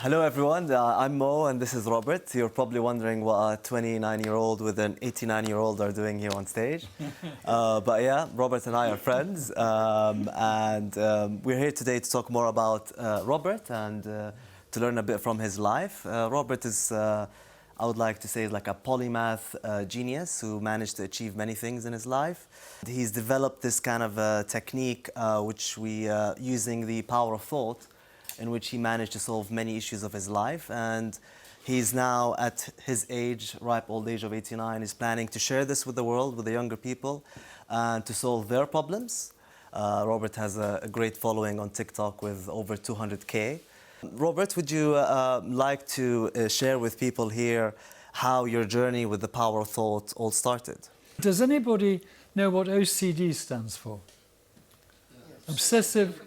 Hello everyone, I'm Mo and this is Robert. You're probably wondering what a 29-year-old with an 89-year-old are doing here on stage. But yeah, Robert and I are friends, we're here today to talk more about Robert and to learn a bit from his life. Robert is, I would like to say, is like a polymath genius who managed to achieve many things in his life. He's developed this kind of technique which we using the power of thought, in which he managed to solve many issues of his life, and he's now at his age, ripe old age of 89, is planning to share this with the world, with the younger people, and to solve their problems. Robert has a great following on TikTok with over 200K. Robert, would you like to share with people here how your journey with the power of thought all started? Does anybody know what OCD stands for? Yes. Obsessive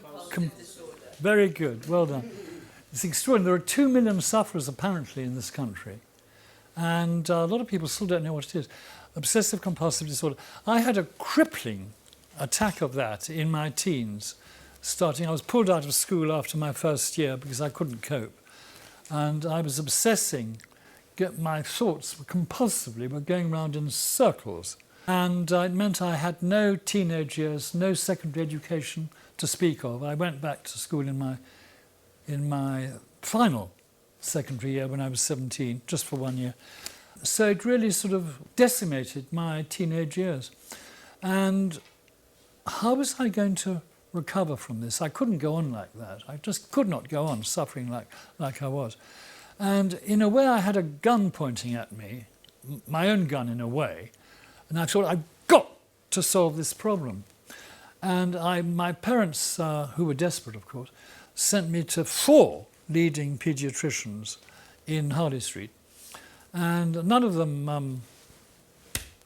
Very good, well done. It's extraordinary. There are 2 million sufferers apparently in this country, and a lot of people still don't know what it is. Obsessive compulsive disorder. I had a crippling attack of that in my teens. I was pulled out of school after my first year because I couldn't cope, and I was obsessing. My thoughts compulsively were going around in circles, and it meant I had no teenage years, no secondary education to speak of. I went back to school in my final secondary year when I was 17, just for 1 year. So it really sort of decimated my teenage years. And how was I going to recover from this? I couldn't go on like that. I just could not go on suffering like I was. And in a way I had a gun pointing at me, my own gun in a way, and I thought, I've got to solve this problem. And my parents, who were desperate, of course, sent me to 4 leading paediatricians in Harley Street. And none of them,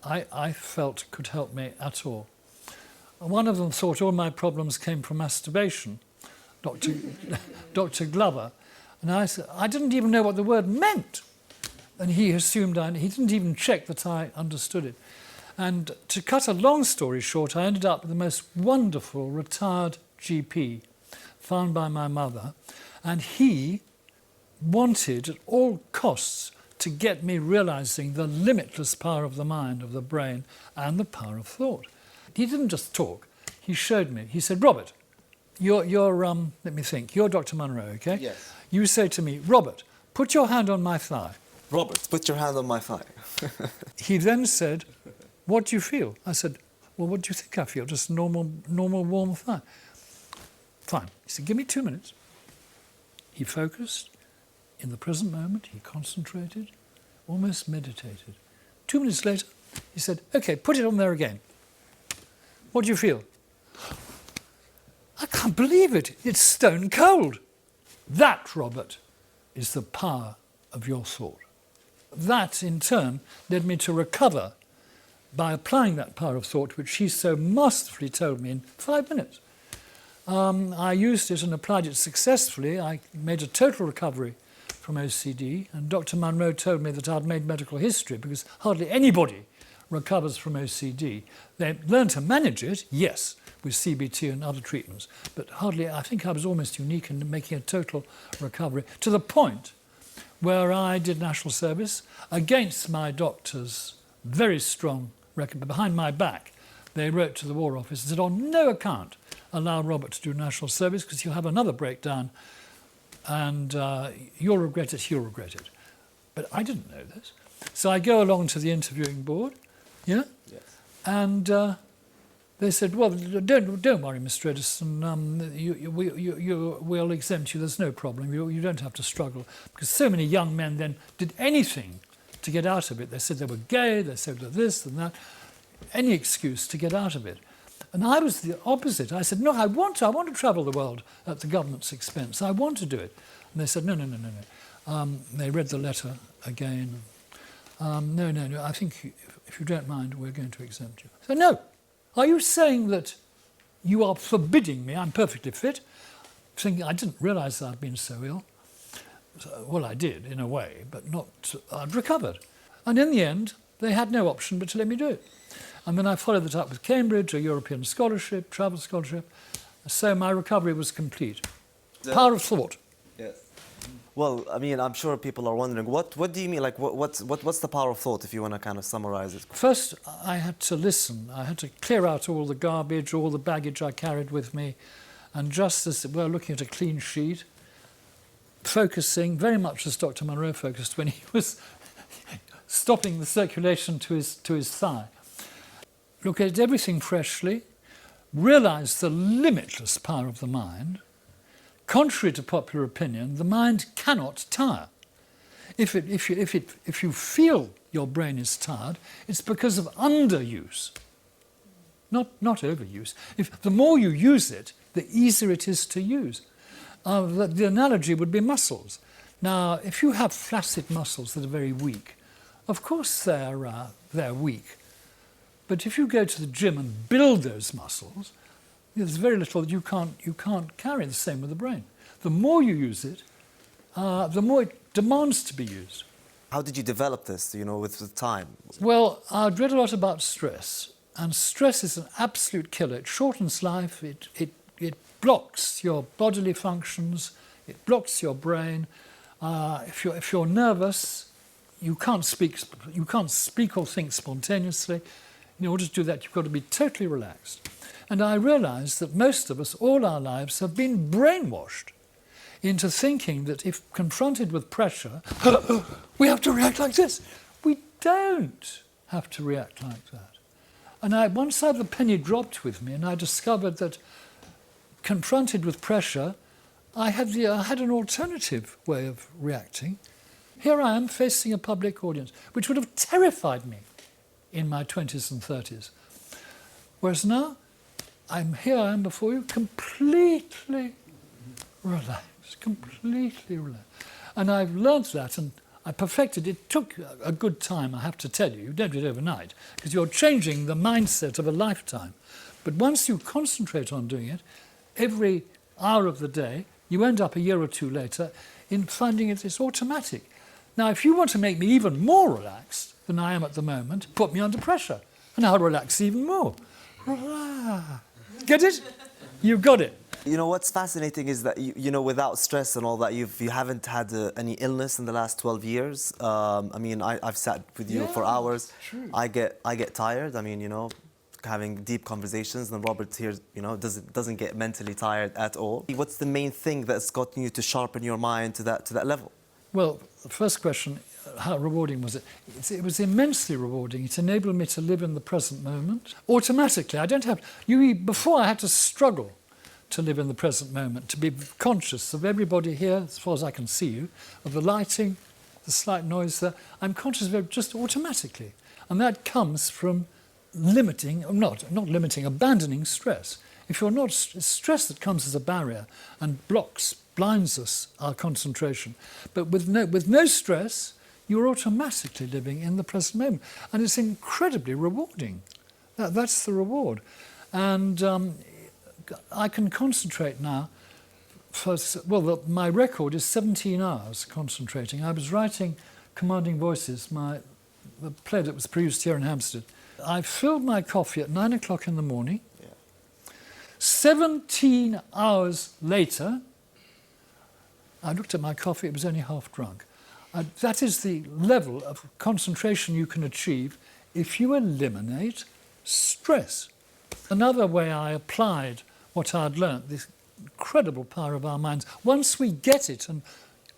I felt, could help me at all. One of them thought all my problems came from masturbation, Dr. Glover. And I said, I didn't even know what the word meant. And he assumed he didn't even check that I understood it. And to cut a long story short, I ended up with the most wonderful retired GP found by my mother, and he wanted at all costs to get me realizing the limitless power of the mind, of the brain, and the power of thought. He didn't just talk, he showed me. He said, Robert, you're let me think, you're Dr. Munro, okay? Yes. You say to me, Robert, put your hand on my thigh. Robert, put your hand on my thigh. He then said, what do you feel? I said, well, what do you think I feel? Just normal warm thigh. Fine. He said, give me 2 minutes. He focused in the present moment. He concentrated, almost meditated. 2 minutes later, he said, okay, put it on there again. What do you feel? I can't believe it. It's stone cold. That, Robert, is the power of your thought. That, in turn, led me to recover by applying that power of thought, which she so masterfully told me in 5 minutes. I used it and applied it successfully. I made a total recovery from OCD, and Dr. Munro told me that I'd made medical history because hardly anybody recovers from OCD. They learn to manage it, yes, with CBT and other treatments, but hardly, I think I was almost unique in making a total recovery, to the point where I did national service against my doctor's very strong record. Behind my back, they wrote to the War Office and said, on no account allow Robert to do national service because he'll have another breakdown and you'll regret it, he'll regret it. But I didn't know this. So I go along to the interviewing board, yeah? Yes. And they said, well, don't worry, Mr. Edison, we'll exempt you, there's no problem, you don't have to struggle. Because so many young men then did anything to get out of it. They said they were gay, they said this and that, any excuse to get out of it. And I was the opposite. I said, no, I want to travel the world at the government's expense. I want to do it. And they said, no. They read the letter again. No, I think if you don't mind, we're going to exempt you. I said, no, are you saying that you are forbidding me? I'm perfectly fit. Thinking I didn't realise that I'd been so ill. Well, I did, in a way, but not, I'd recovered. And in the end, they had no option but to let me do it. And then I followed that up with Cambridge, a European scholarship, travel scholarship. So my recovery was complete. Power of thought. Yes. Well, I mean, I'm sure people are wondering, what do you mean? Like, what's the power of thought, if you want to kind of summarize it? First, I had to listen. I had to clear out all the garbage, all the baggage I carried with me, and just as we're looking at a clean sheet, focusing very much as Dr. Monroe focused when he was stopping the circulation to his thigh. Look at everything freshly, realize the limitless power of the mind. Contrary to popular opinion, the mind cannot tire. If you feel your brain is tired, it's because of underuse, not overuse. The more you use it, the easier it is to use. The analogy would be muscles. Now, if you have flaccid muscles that are very weak, of course they're weak. But if you go to the gym and build those muscles, there's very little you can't carry. The same with the brain. The more you use it, the more it demands to be used. How did you develop this, with the time? Well, I'd read a lot about stress, and stress is an absolute killer. It shortens life, it blocks your bodily functions, it blocks your brain. If you're nervous, you can't speak or think spontaneously. In order to do that, you've got to be totally relaxed. And I realised that most of us, all our lives, have been brainwashed into thinking that if confronted with pressure, we have to react like this. We don't have to react like that. And once the penny dropped with me, and I discovered that confronted with pressure, I had an alternative way of reacting. Here I am facing a public audience, which would have terrified me in my 20s and 30s. Whereas now, I am before you, completely relaxed, completely relaxed. And I've learned that, and I perfected it. It took a good time, I have to tell you. You don't do it overnight, because you're changing the mindset of a lifetime. But once you concentrate on doing it, every hour of the day, you end up a year or two later in finding it's automatic. Now, if you want to make me even more relaxed than I am at the moment, put me under pressure, and I'll relax even more. Get it? You've got it. What's fascinating is that without stress and all that, you haven't had any illness in the last 12 years. I've sat with you for hours. True. I get tired. Having deep conversations, and Robert here, doesn't get mentally tired at all. What's the main thing that's gotten you to sharpen your mind to that level? Well, the first question, how rewarding was it? It was immensely rewarding. It enabled me to live in the present moment. Automatically, I don't have... Before I had to struggle to live in the present moment, to be conscious of everybody here, as far as I can see you, of the lighting, the slight noise there. I'm conscious of it just automatically. And that comes from abandoning stress. If you're not... Stress that comes as a barrier and blinds us, our concentration. But with no stress, you're automatically living in the present moment. And it's incredibly rewarding. That's the reward. And I can concentrate now. My record is 17 hours concentrating. I was writing Commanding Voices, the play that was produced here in Hampstead. I filled my coffee at 9 o'clock in the morning. Yeah. 17 hours later, I looked at my coffee, it was only half drunk. That is the level of concentration you can achieve if you eliminate stress. Another way I applied what I'd learnt, this incredible power of our minds, once we get it and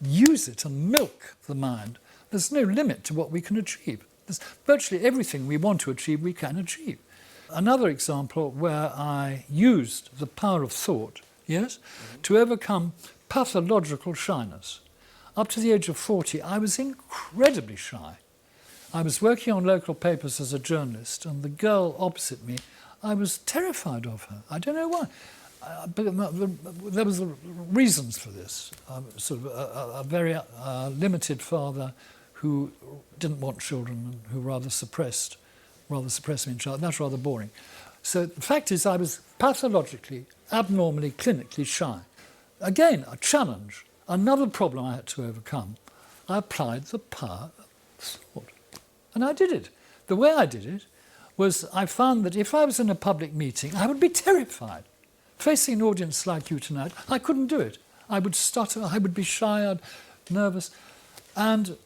use it and milk the mind, there's no limit to what we can achieve. There's virtually everything we want to achieve, we can achieve. Another example where I used the power of thought, to overcome pathological shyness. Up to the age of 40, I was incredibly shy. I was working on local papers as a journalist, and the girl opposite me, I was terrified of her. I don't know why. But there was reasons for this. A very limited father who didn't want children and who rather suppressed me in child. That's rather boring. So the fact is I was pathologically, abnormally, clinically shy. Again, a challenge, another problem I had to overcome. I applied the power of thought. And I did it. The way I did it was I found that if I was in a public meeting, I would be terrified. Facing an audience like you tonight, I couldn't do it. I would stutter, I would be shy, nervous. And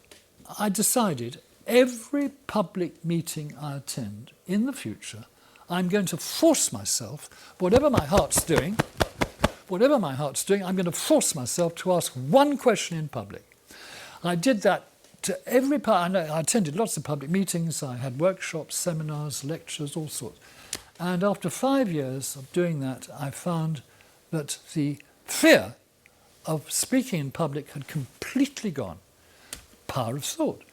I decided every public meeting I attend in the future, I'm going to force myself, whatever my heart's doing, I'm going to force myself to ask one question in public. I did that to every part. I attended lots of public meetings. I had workshops, seminars, lectures, all sorts. And after 5 years of doing that, I found that the fear of speaking in public had completely gone. Power of thought.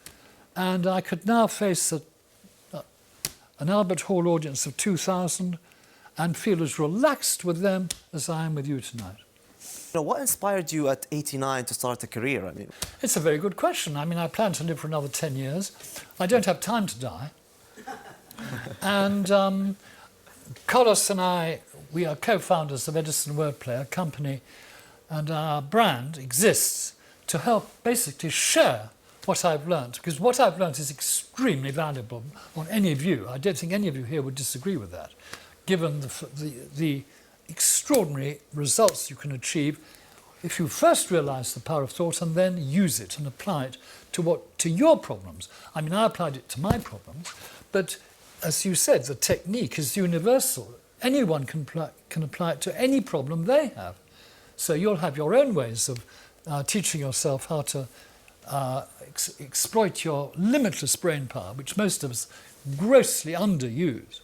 And I could now face an Albert Hall audience of 2,000 and feel as relaxed with them as I am with you tonight. What inspired you at 89 to start a career? I mean, it's a very good question. I mean, I plan to live for another 10 years. I don't have time to die. And Carlos and I, we are co-founders of Edison Wordplay, a company, and our brand exists to help basically share what I've learnt, because what I've learnt is extremely valuable on any view. I don't think any of you here would disagree with that, given the extraordinary results you can achieve if you first realise the power of thought and then use it and apply it to your problems. I mean, I applied it to my problems, but as you said, the technique is universal. Anyone can apply it to any problem they have. So you'll have your own ways of teaching yourself how to exploit your limitless brain power, which most of us grossly underuse.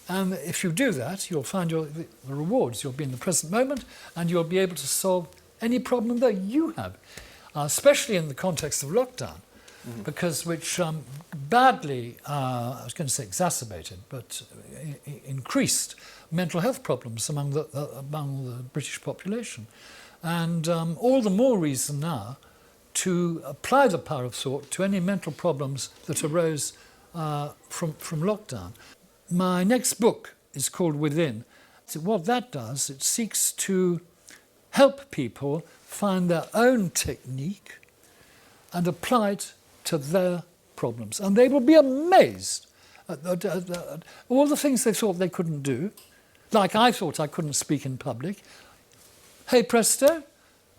And if you do that, you'll find the rewards. You'll be in the present moment and you'll be able to solve any problem that you have, especially in the context of lockdown, because which badly, I was going to say exacerbated, but increased mental health problems among the British population. And all the more reason now to apply the power of thought to any mental problems that arose from lockdown. My next book is called Within. So what that does, it seeks to help people find their own technique and apply it to their problems. And they will be amazed at all the things they thought they couldn't do, like I thought I couldn't speak in public. Hey presto,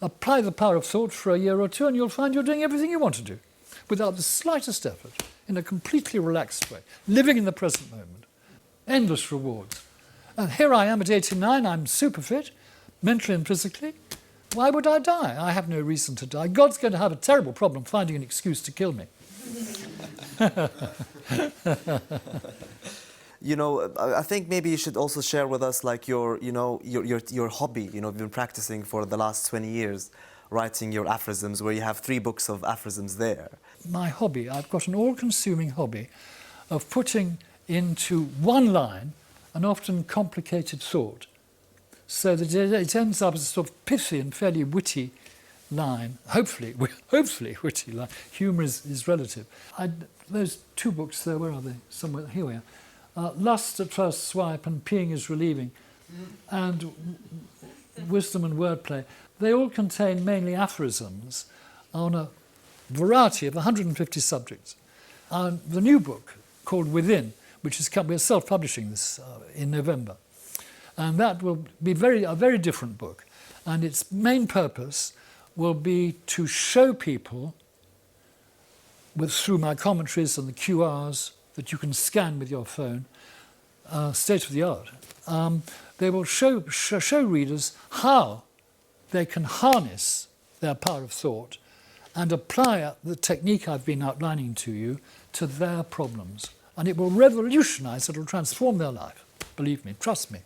apply the power of thought for a year or two and you'll find you're doing everything you want to do without the slightest effort, in a completely relaxed way, living in the present moment. Endless rewards. And here I am at 89, I'm super fit, mentally and physically. Why would I die? I have no reason to die. God's going to have a terrible problem finding an excuse to kill me. I think maybe you should also share with us like your hobby. You've been practicing for the last 20 years, writing your aphorisms, where you have 3 books of aphorisms there. My hobby, I've got an all-consuming hobby of putting into one line an often complicated thought, so that it ends up as a sort of pithy and fairly witty line, hopefully witty line. Humour is relative. Those 2 books there, where are they? Somewhere, here we are. Lust at First Swipe and Peeing is Relieving, and Wisdom and Wordplay. They all contain mainly aphorisms on a variety of 150 subjects. The new book, called Within, which is we're self-publishing this in November, and that will be a very different book. And its main purpose will be to show people, through my commentaries and the QRs that you can scan with your phone, state of the art. They will show readers how they can harness their power of thought and apply the technique I've been outlining to you to their problems. And it will revolutionize, it will transform their life. Believe me, trust me.